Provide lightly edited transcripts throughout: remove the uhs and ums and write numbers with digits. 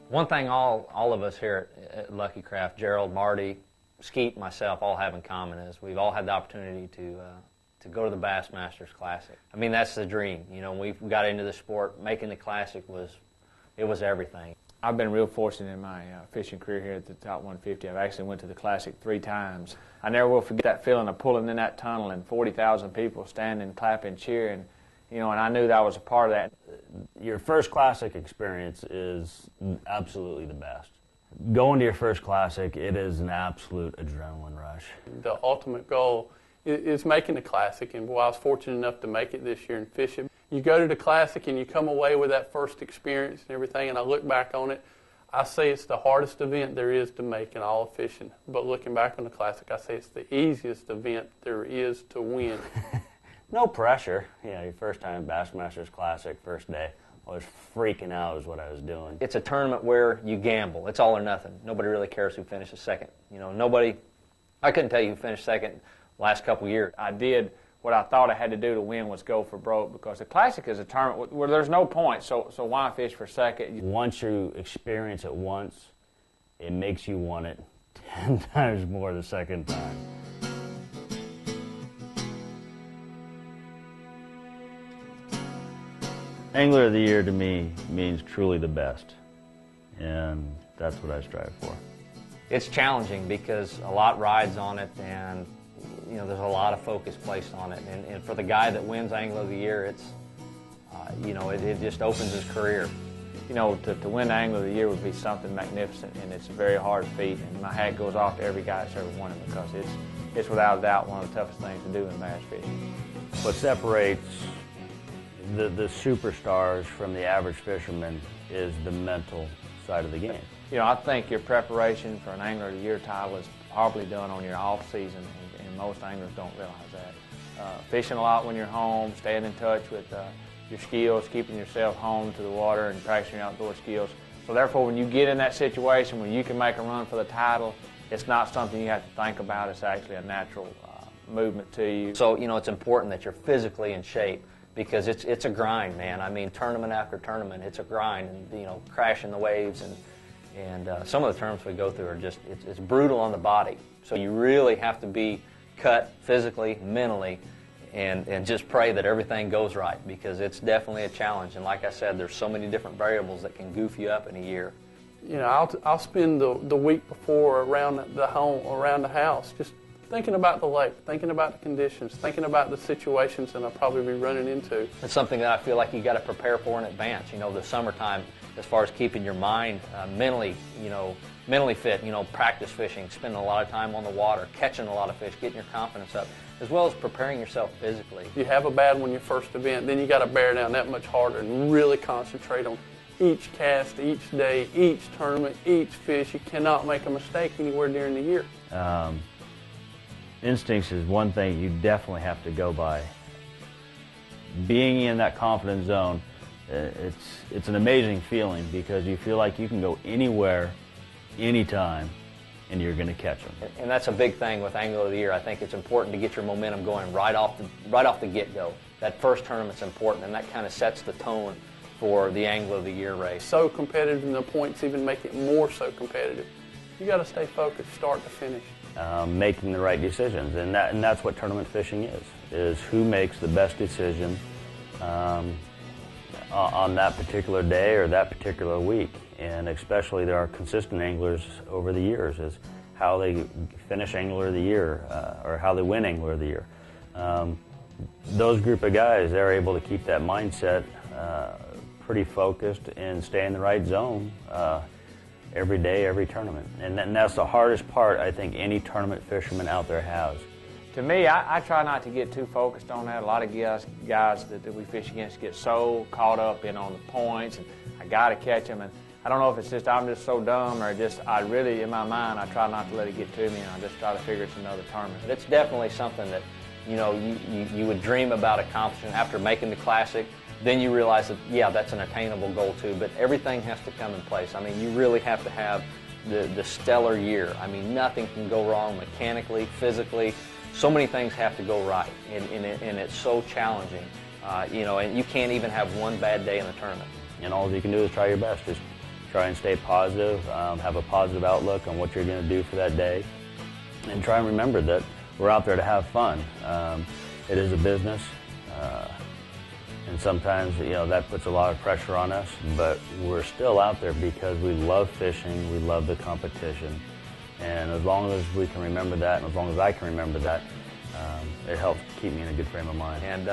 One thing all of us here at Lucky Craft, Gerald, Marty, Skeet, myself, all have in common is we've all had the opportunity to go to the Bassmasters Classic. I mean, that's the dream. You know, when we got into the sport, making the Classic was everything. I've been real fortunate in my fishing career here at the Top 150. I've actually went to the Classic 3 times. I never will forget that feeling of pulling in that tunnel and 40,000 people standing, clapping, cheering. You know, and I knew that I was a part of that. Your first Classic experience is absolutely the best. Going to your first Classic, it is an absolute adrenaline rush. The ultimate goal is making the Classic, and boy, I was fortunate enough to make it this year and fish it. You go to the Classic and you come away with that first experience and everything, and I look back on it, I say it's the hardest event there is to make in all of fishing. But looking back on the Classic, I say it's the easiest event there is to win. No pressure. You know, your first time Bassmasters Classic, first day, I was freaking out is what I was doing. It's a tournament where you gamble. It's all or nothing. Nobody really cares who finishes second. You know, I couldn't tell you who finished second last couple years. I did what I thought I had to do to win was go for broke, because the Classic is a tournament where there's no points, so why fish for second? Once you experience it once, it makes you want it 10 times more the second time. Angler of the Year to me means truly the best, and that's what I strive for. It's challenging because a lot rides on it, and you know, there's a lot of focus placed on it. And for the guy that wins Angler of the Year, it's, you know, it just opens his career. You know, to win Angler of the Year would be something magnificent, and it's a very hard feat. And my hat goes off to every guy that's ever won it, because it's without a doubt one of the toughest things to do in bass fishing. What separates the superstars from the average fisherman is the mental side of the game. You know, I think your preparation for an Angler of the Year title is probably done on your off season, and most anglers don't realize that. Fishing a lot when you're home, staying in touch with your skills, keeping yourself home to the water and practicing your outdoor skills. So therefore, when you get in that situation where you can make a run for the title, it's not something you have to think about. It's actually a natural movement to you. So, you know, it's important that you're physically in shape, because it's a grind, man. I mean, tournament after tournament, it's a grind, and, you know, crashing the waves, and some of the tournaments we go through are just, it's brutal on the body. So you really have to be cut physically, mentally, and just pray that everything goes right, because it's definitely a challenge. And like I said, there's so many different variables that can goof you up in a year. You know, I'll spend the week before around the house, just thinking about the lake, thinking about the conditions, thinking about the situations that I'll probably be running into. It's something that I feel like you got to prepare for in advance. You know, the summertime, as far as keeping your mind mentally fit, you know, practice fishing, spending a lot of time on the water, catching a lot of fish, getting your confidence up, as well as preparing yourself physically. You have a bad one your first event, then you got to bear down that much harder and really concentrate on each cast, each day, each tournament, each fish. You cannot make a mistake anywhere during the year. Instincts is one thing you definitely have to go by. Being in that confident zone, it's an amazing feeling, because you feel like you can go anywhere, anytime, and you're going to catch them. And that's a big thing with Angler of the Year. I think it's important to get your momentum going right off the get-go. That first tournament's important, and that kind of sets the tone for the Angler of the Year race. So competitive, and the points even make it more so competitive. You got to stay focused, start to finish. Making the right decisions, and that's what tournament fishing is who makes the best decision on that particular day or that particular week. And especially there are consistent anglers over the years is how they finish Angler of the Year or how they win Angler of the Year. Those group of guys, they're able to keep that mindset pretty focused and stay in the right zone every day, every tournament. And that's the hardest part I think any tournament fisherman out there has. To me, I try not to get too focused on that. A lot of guys that we fish against get so caught up in on the points, and I got to catch them. And I don't know if it's just I'm just so dumb, or just I really, in my mind, I try not to let it get to me, and I just try to figure it's another tournament. But it's definitely something that, you know, you would dream about accomplishing after making the Classic. Then you realize that, yeah, that's an attainable goal too, but everything has to come in place. I mean, you really have to have the stellar year. I mean, nothing can go wrong mechanically, physically. So many things have to go right, and it's so challenging. You know, and you can't even have one bad day in the tournament. And all you can do is try your best. Just Try and stay positive, have a positive outlook on what you're going to do for that day, and try and remember that we're out there to have fun. It is a business, and sometimes that puts a lot of pressure on us, but we're still out there because we love fishing, we love the competition, and as long as we can remember that, and as long as I can remember that, it helps keep me in a good frame of mind. And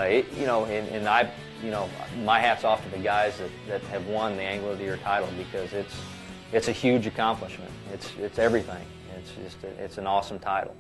my hat's off to the guys that have won the Angler of the Year title, because it's a huge accomplishment. It's everything. It's an awesome title.